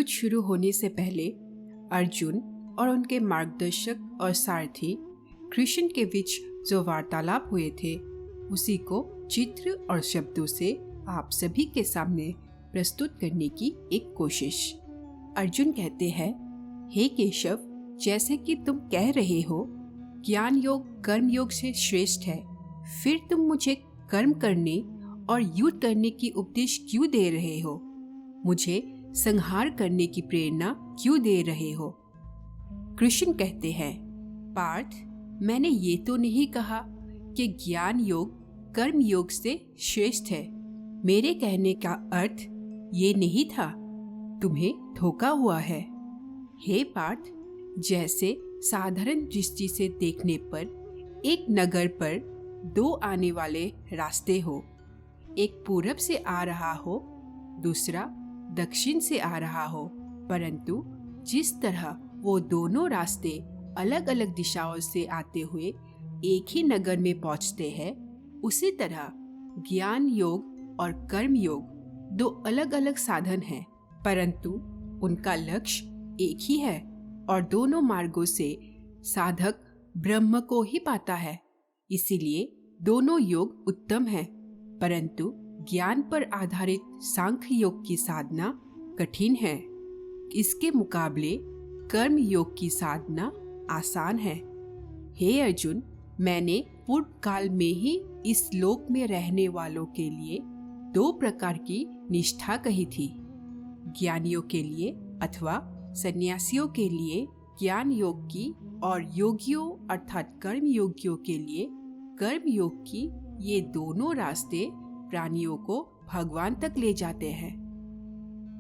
शुरू होने से पहले अर्जुन और उनके मार्गदर्शक और सारथी कृष्ण के बीच जो वार्तालाप हुए थे उसी को चित्र और शब्दों से आप सभी के सामने प्रस्तुत करने की एक कोशिश। अर्जुन कहते हैं, हे केशव, जैसे कि तुम कह रहे हो ज्ञान योग कर्म योग से श्रेष्ठ है, फिर तुम मुझे कर्म करने और युद्ध करने की उपदेश क्यों दे रहे हो? मुझे संहार करने की प्रेरणा क्यों दे रहे हो? कृष्ण कहते हैं, पार्थ, मैंने ये तो नहीं कहा कि ज्ञान योग कर्म योग से श्रेष्ठ है। मेरे कहने का अर्थ ये नहीं था। तुम्हें धोखा हुआ है। हे पार्थ, जैसे साधारण दृष्टि से देखने पर एक नगर पर दो आने वाले रास्ते हो, एक पूरब से आ रहा हो, दूसरा दक्षिण से आ रहा हो, परंतु जिस तरह वो दोनों रास्ते अलग अलग दिशाओं से आते हुए एक ही नगर में पहुंचते हैं, उसी तरह ज्ञान योग और कर्म योग दो अलग अलग साधन हैं, परंतु उनका लक्ष्य एक ही है और दोनों मार्गों से साधक ब्रह्म को ही पाता है। इसीलिए दोनों योग उत्तम हैं, परंतु ज्ञान पर आधारित सांख्य योग की साधना कठिन है। इसके मुकाबले कर्म योग की साधना आसान है। हे अर्जुन, मैंने पूर्व काल में ही इस लोक में रहने वालों के लिए दो प्रकार की निष्ठा कही थी। ज्ञानियों के लिए अथवा सन्यासियों के लिए ज्ञान योग की और योगियों अर्थात कर्म योगियों के लिए कर्म योग की। ये दोनों रास्ते प्राणियों को भगवान तक ले जाते हैं।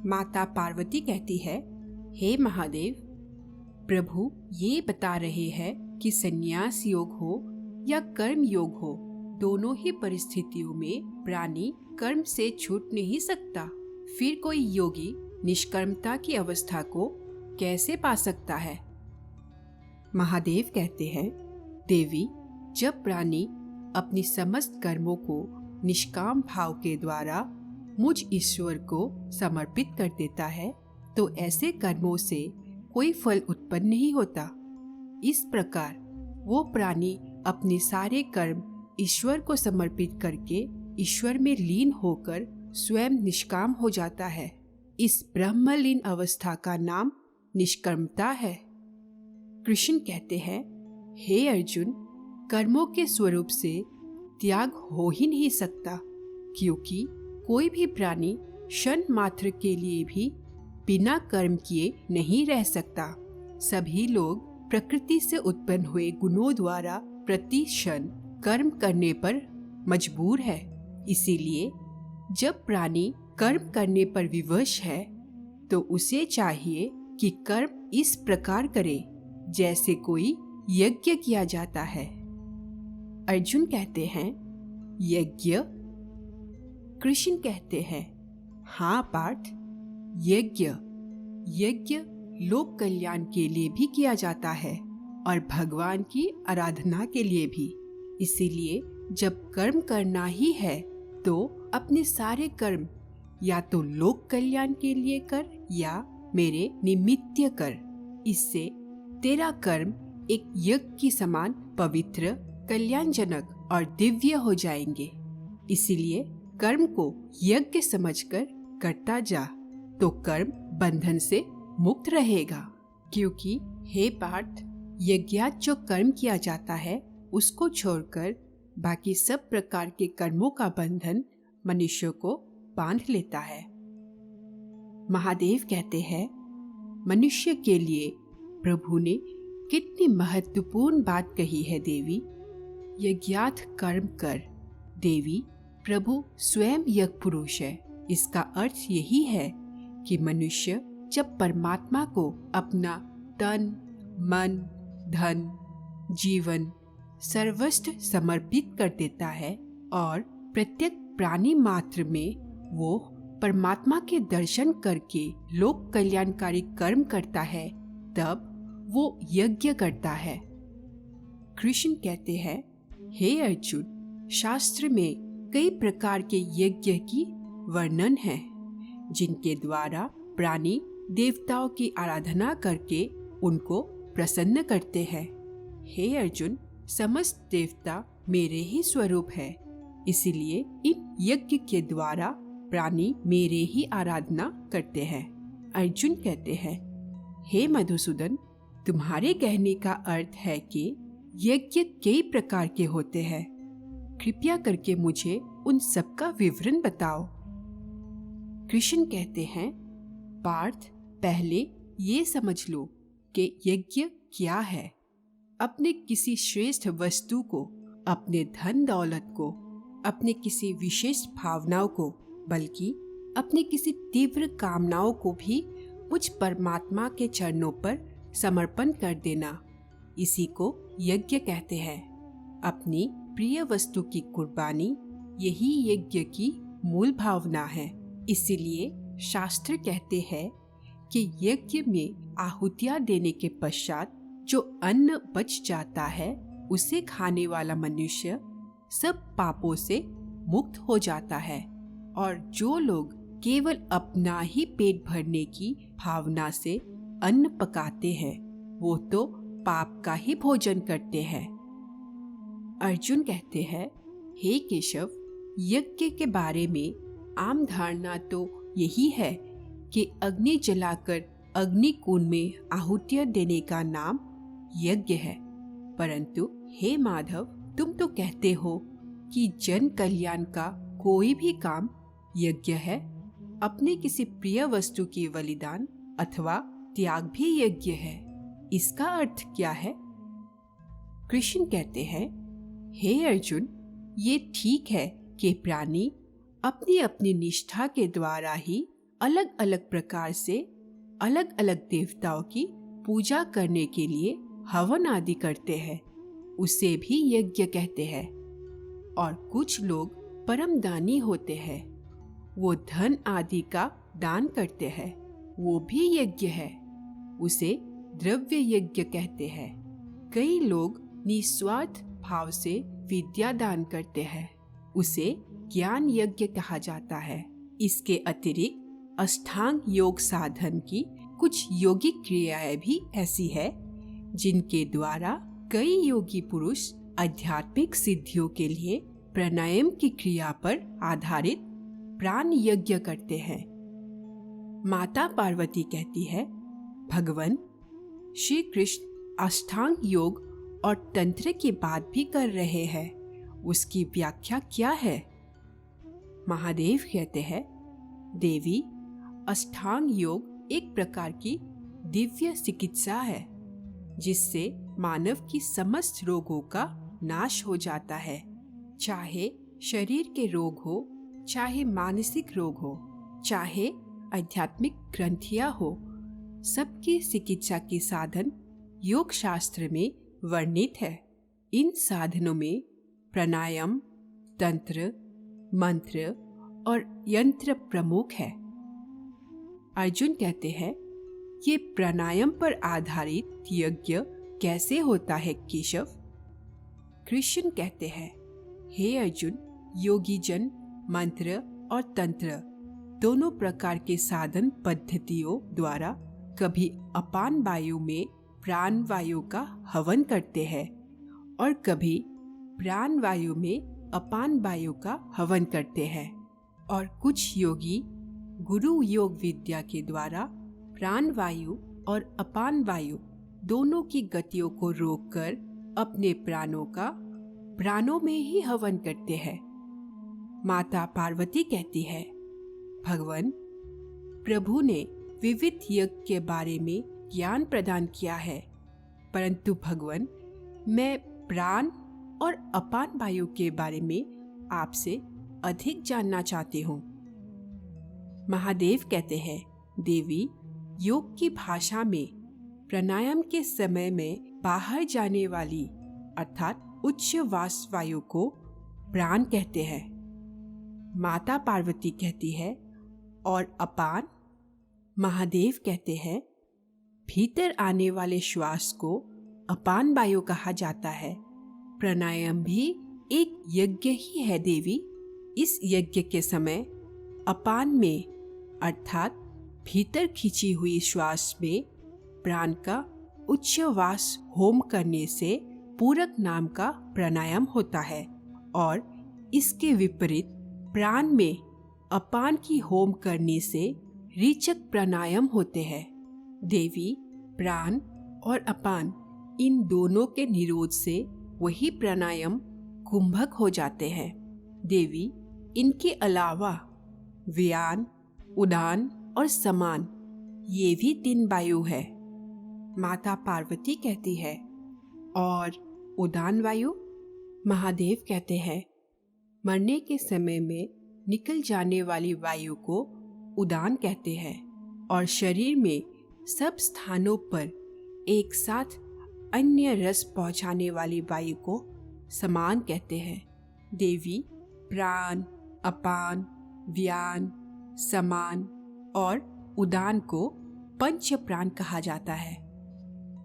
माता पार्वती कहती है, हे महादेव, प्रभु ये बता रहे हैं कि संन्यास योग हो या कर्म योग हो, दोनों ही परिस्थितियों में प्राणी कर्म से छूट नहीं सकता। फिर कोई योगी निष्कर्मता की अवस्था को कैसे पा सकता है? महादेव कहते हैं, देवी, जब प्राणी अपनी समस्त कर्मों को निष्काम भाव के द्वारा मुझ ईश्वर को समर्पित कर देता है, तो ऐसे कर्मों से कोई फल उत्पन्न नहीं होता। इस प्रकार वो प्राणी अपने सारे कर्म ईश्वर को समर्पित करके ईश्वर में लीन होकर स्वयं निष्काम हो जाता है। इस ब्रह्मलीन अवस्था का नाम निष्कर्मता है। कृष्ण कहते हैं, हे अर्जुन, कर्मों के स्वरूप से त्याग हो ही नहीं सकता, क्योंकि कोई भी प्राणी क्षण मात्र के लिए भी बिना कर्म किए नहीं रह सकता। सभी लोग प्रकृति से उत्पन्न हुए गुणों द्वारा प्रति क्षण कर्म करने पर मजबूर है। इसीलिए जब प्राणी कर्म करने पर विवश है तो उसे चाहिए कि कर्म इस प्रकार करे जैसे कोई यज्ञ किया जाता है। अर्जुन कहते हैं, यज्ञ? कृष्ण कहते हैं, हाँ पार्थ, यज्ञ लोक कल्याण के लिए भी किया जाता है और भगवान की आराधना के लिए भी। इसीलिए जब कर्म करना ही है तो अपने सारे कर्म या तो लोक कल्याण के लिए कर या मेरे निमित्त कर। इससे तेरा कर्म एक यज्ञ की समान पवित्र, कल्याणजनक और दिव्य हो जाएंगे। इसीलिए कर्म को यज्ञ समझकर करता जा, तो कर्म बंधन से मुक्त रहेगा। क्योंकि हे पार्थ, यज्ञात जो कर्म किया जाता है उसको छोड़कर बाकी सब प्रकार के कर्मों का बंधन मनुष्य को बांध लेता है। महादेव कहते हैं, मनुष्य के लिए प्रभु ने कितनी महत्वपूर्ण बात कही है देवी। यज्ञात कर्म कर। देवी, प्रभु स्वयं यज्ञ पुरुष है। इसका अर्थ यही है कि मनुष्य जब परमात्मा को अपना तन, मन, धन, जीवन, सर्वस्व समर्पित कर देता है और प्रत्येक प्राणी मात्र में वो परमात्मा के दर्शन करके लोक कल्याणकारी कर्म करता है, तब वो यज्ञ करता है। कृष्ण कहते हैं, हे अर्जुन, शास्त्र में कई प्रकार के यज्ञ की वर्णन है जिनके द्वारा प्राणी देवताओं की आराधना करके उनको प्रसन्न करते हैं। हे अर्जुन, समस्त देवता मेरे ही स्वरूप है, इसीलिए इन यज्ञ के द्वारा प्राणी मेरे ही आराधना करते हैं। अर्जुन कहते हैं, हे मधुसूदन, तुम्हारे कहने का अर्थ है कि यज्ञ कई प्रकार के होते हैं। कृपया करके मुझे उन सब का विवरण बताओ। कृष्ण कहते हैं, पार्थ, पहले ये समझ लो कि यज्ञ क्या है। अपने किसी श्रेष्ठ वस्तु को, अपने धन दौलत को, अपने किसी विशेष भावनाओं को, बल्कि अपने किसी तीव्र कामनाओं को भी मुझ परमात्मा के चरणों पर समर्पण कर देना, इसी को यज्ञ कहते हैं। अपनी प्रिय वस्तु की कुर्बानी, यही यज्ञ की मूल भावना है। इसीलिए शास्त्र कहते हैं कि यज्ञ में आहुतियां देने के पश्चात जो अन्न बच जाता है, उसे खाने वाला मनुष्य सब पापों से मुक्त हो जाता है। और जो लोग केवल अपना ही पेट भरने की भावना से अन्न पकाते हैं, वो तो पाप का ही भोजन करते हैं। अर्जुन कहते हैं, हे केशव, यज्ञ के बारे में आम धारणा तो यही है कि अग्नि जलाकर अग्नि कुंड में आहुतियां देने का नाम यज्ञ है। परंतु हे माधव, तुम तो कहते हो कि जन कल्याण का कोई भी काम यज्ञ है। अपने किसी प्रिय वस्तु की बलिदान अथवा त्याग भी यज्ञ है। इसका अर्थ क्या है? कृष्ण कहते हैं, हे अर्जुन, ये ठीक है कि प्राणी अपनी अपनी निष्ठा के द्वारा ही अलग अलग प्रकार से अलग अलग देवताओं की पूजा करने के लिए हवन आदि करते हैं, उसे भी यज्ञ कहते हैं। और कुछ लोग परम दानी होते हैं, वो धन आदि का दान करते हैं, वो भी यज्ञ है, उसे द्रव्य यज्ञ कहते हैं। कई लोग निस्वार्थ भाव से विद्या दान करते हैं, उसे ज्ञान यज्ञ कहा जाता है। इसके अतिरिक्त अष्टांग योग साधन की कुछ योगिक क्रियाएं भी ऐसी है जिनके द्वारा कई योगी पुरुष आध्यात्मिक सिद्धियों के लिए प्राणायाम की क्रिया पर आधारित प्राण यज्ञ करते हैं। माता पार्वती कहती है, भगवान श्री कृष्ण अष्टांग योग और तंत्र की बात भी कर रहे हैं, उसकी व्याख्या क्या है? महादेव कहते हैं, देवी, अष्टांग योग एक प्रकार की दिव्य चिकित्सा है जिससे मानव की समस्त रोगों का नाश हो जाता है। चाहे शरीर के रोग हो, चाहे मानसिक रोग हो, चाहे आध्यात्मिक ग्रंथियां हो, सबकी चिकित्सा के साधन योग शास्त्र में वर्णित है। इन साधनों में प्राणायाम, तंत्र, मंत्र और यंत्र प्रमुख है। अर्जुन कहते हैं, ये प्राणायाम पर आधारित यज्ञ कैसे होता है केशव? कृष्ण कहते हैं, हे अर्जुन, योगी जन मंत्र और तंत्र दोनों प्रकार के साधन पद्धतियों द्वारा कभी अपान वायु में प्राण वायु का हवन करते हैं और कभी प्राण वायु में अपान वायु का हवन करते हैं। और कुछ योगी गुरु योग विद्या के द्वारा प्राण वायु और अपान वायु दोनों की गतियों को रोककर अपने प्राणों का प्राणों में ही हवन करते हैं। माता पार्वती कहती है, भगवान, प्रभु ने विविध यज्ञ के बारे में ज्ञान प्रदान किया है, परंतु भगवान, मैं प्राण और अपान वायु के बारे में आपसे अधिक जानना चाहती हूँ। महादेव कहते हैं, देवी, योग की भाषा में प्राणायाम के समय में बाहर जाने वाली अर्थात उच्च वास वायु को प्राण कहते हैं। माता पार्वती कहती है, और अपान? महादेव कहते हैं, भीतर आने वाले श्वास को अपान वायु कहा जाता है। प्राणायाम भी एक यज्ञ ही है देवी। इस यज्ञ के समय अपान में अर्थात भीतर खींची हुई श्वास में प्राण का उच्छ्वास होम करने से पूरक नाम का प्राणायाम होता है और इसके विपरीत प्राण में अपान की होम करने से रीचक प्राणायाम होते हैं। देवी प्राण और अपान इन दोनों के निरोध से वही प्राणायाम कुंभक हो जाते हैं। देवी इनके अलावा व्यान, उदान और समान ये भी 3 वायु है। माता पार्वती कहती है और उदान वायु? महादेव कहते हैं मरने के समय में निकल जाने वाली वायु को उदान कहते हैं और शरीर में सब स्थानों पर एक साथ अन्य रस पहुंचाने वाली वायु को समान कहते हैं। देवी प्राण, अपान, व्यान, समान और उदान को पंच प्राण कहा जाता है।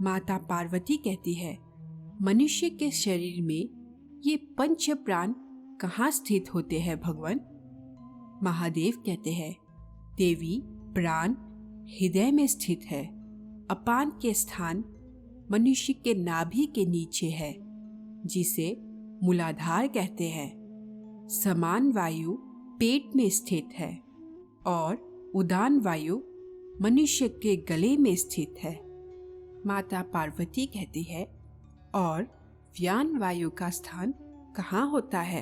माता पार्वती कहती है मनुष्य के शरीर में ये पंच प्राण कहाँ स्थित होते हैं भगवान? महादेव कहते हैं देवी प्राण हृदय में स्थित है। अपान के स्थान मनुष्य के नाभि के नीचे है जिसे मूलाधार कहते हैं। समान वायु पेट में स्थित है और उदान वायु मनुष्य के गले में स्थित है। माता पार्वती कहती है और व्यान वायु का स्थान कहाँ होता है?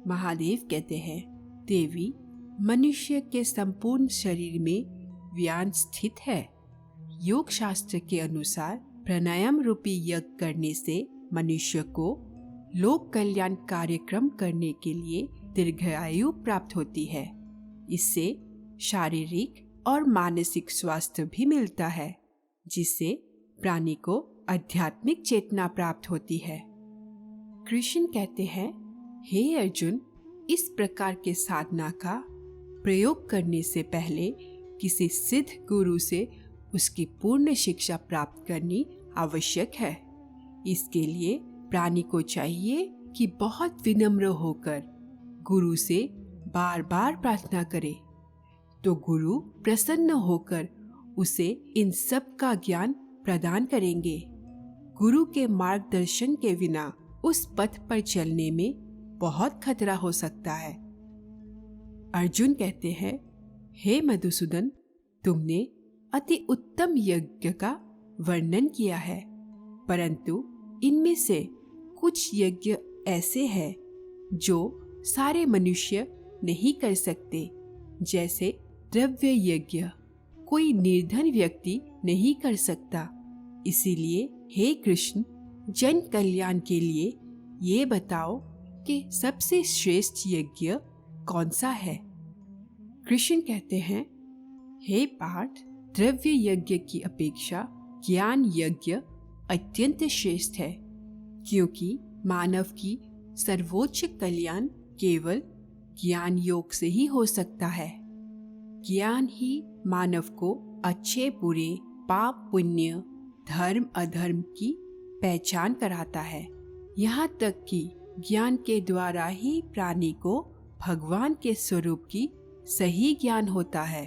महादेव कहते हैं देवी मनुष्य के संपूर्ण शरीर में व्यान स्थित है। योग शास्त्र के अनुसार प्राणायाम रूपी यज्ञ करने से मनुष्य को लोक कल्याण कार्यक्रम करने के लिए दीर्घायु प्राप्त होती है। इससे शारीरिक और मानसिक स्वास्थ्य भी मिलता है जिससे प्राणी को आध्यात्मिक चेतना प्राप्त होती है। कृष्ण कहते हैं हे अर्जुन, इस प्रकार के साधना का प्रयोग करने से पहले किसी सिद्ध गुरु से उसकी पूर्ण शिक्षा प्राप्त करनी आवश्यक है। इसके लिए प्राणी को चाहिए कि बहुत विनम्र होकर गुरु से बार बार प्रार्थना करे, तो गुरु प्रसन्न होकर उसे इन सब का ज्ञान प्रदान करेंगे। गुरु के मार्गदर्शन के बिना उस पथ पर चलने में बहुत खतरा हो सकता है। अर्जुन कहते हैं हे मधुसूदन, तुमने अति उत्तम यज्ञ का वर्णन किया है, परंतु इनमें से कुछ यज्ञ ऐसे हैं जो सारे मनुष्य नहीं कर सकते, जैसे द्रव्य यज्ञ कोई निर्धन व्यक्ति नहीं कर सकता। इसीलिए हे कृष्ण, जन कल्याण के लिए ये बताओ कि सबसे श्रेष्ठ यज्ञ कौन सा है? कृष्ण कहते हैं हे पार्थ, द्रव्य यज्ञ की अपेक्षा ज्ञान यज्ञ अत्यंत श्रेष्ठ है, क्योंकि मानव की सर्वोच्च कल्याण केवल ज्ञान योग से ही हो सकता है। ज्ञान ही मानव को अच्छे बुरे, पाप पुण्य, धर्म अधर्म की पहचान कराता है। यहाँ तक कि ज्ञान के द्वारा ही प्राणी को भगवान के स्वरूप की सही ज्ञान होता है।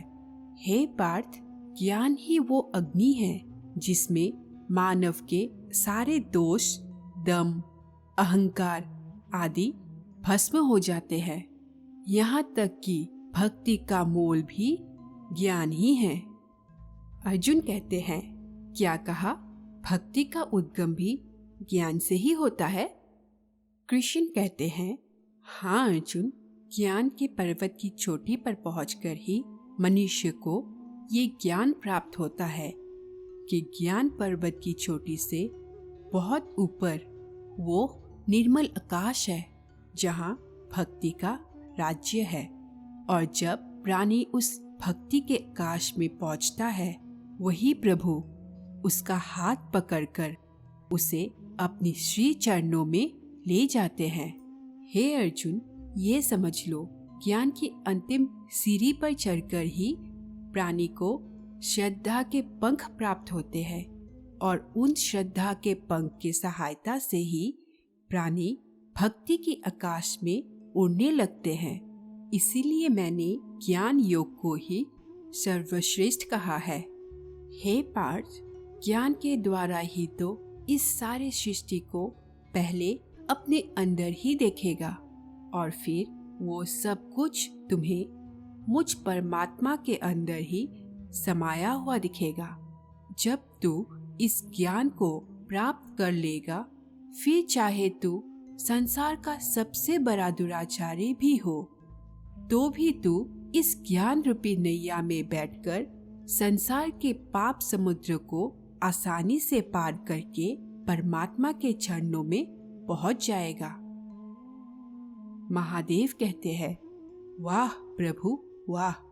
हे पार्थ, ज्ञान ही वो अग्नि है जिसमें मानव के सारे दोष, दम, अहंकार आदि भस्म हो जाते हैं। यहाँ तक कि भक्ति का मूल भी ज्ञान ही है। अर्जुन कहते हैं क्या कहा? भक्ति का उद्गम भी ज्ञान से ही होता है? कृष्ण कहते हैं हाँ अर्जुन, ज्ञान के पर्वत की चोटी पर पहुंचकर ही मनुष्य को ये ज्ञान प्राप्त होता है कि ज्ञान पर्वत की चोटी से बहुत ऊपर वो निर्मल आकाश है जहाँ भक्ति का राज्य है। और जब प्राणी उस भक्ति के आकाश में पहुंचता है, वही प्रभु उसका हाथ पकड़कर उसे अपनी श्री चरणों में ले जाते हैं। हे अर्जुन, ये समझ लो, ज्ञान की अंतिम सीढ़ी पर चढ़कर ही प्राणी को श्रद्धा के पंख प्राप्त होते हैं और उन श्रद्धा के पंख की सहायता से ही प्राणी भक्ति के आकाश में उड़ने लगते हैं। इसीलिए मैंने ज्ञान योग को ही सर्वश्रेष्ठ कहा है। हे पार्थ, ज्ञान के द्वारा ही तो इस सारे सृष्टि को पहले अपने अंदर ही देखेगा और फिर वो सब कुछ तुम्हें मुझ परमात्मा के अंदर ही समाया हुआ दिखेगा। जब तू इस ज्ञान को प्राप्त कर लेगा, फिर चाहे तू संसार का सबसे बड़ा दुराचारी भी हो, तो भी तू इस ज्ञान रूपी नैया में बैठकर संसार के पाप समुद्र को आसानी से पार करके परमात्मा के चरणों में पहुंच जाएगा। महादेव कहते हैं, वाह प्रभु वाह।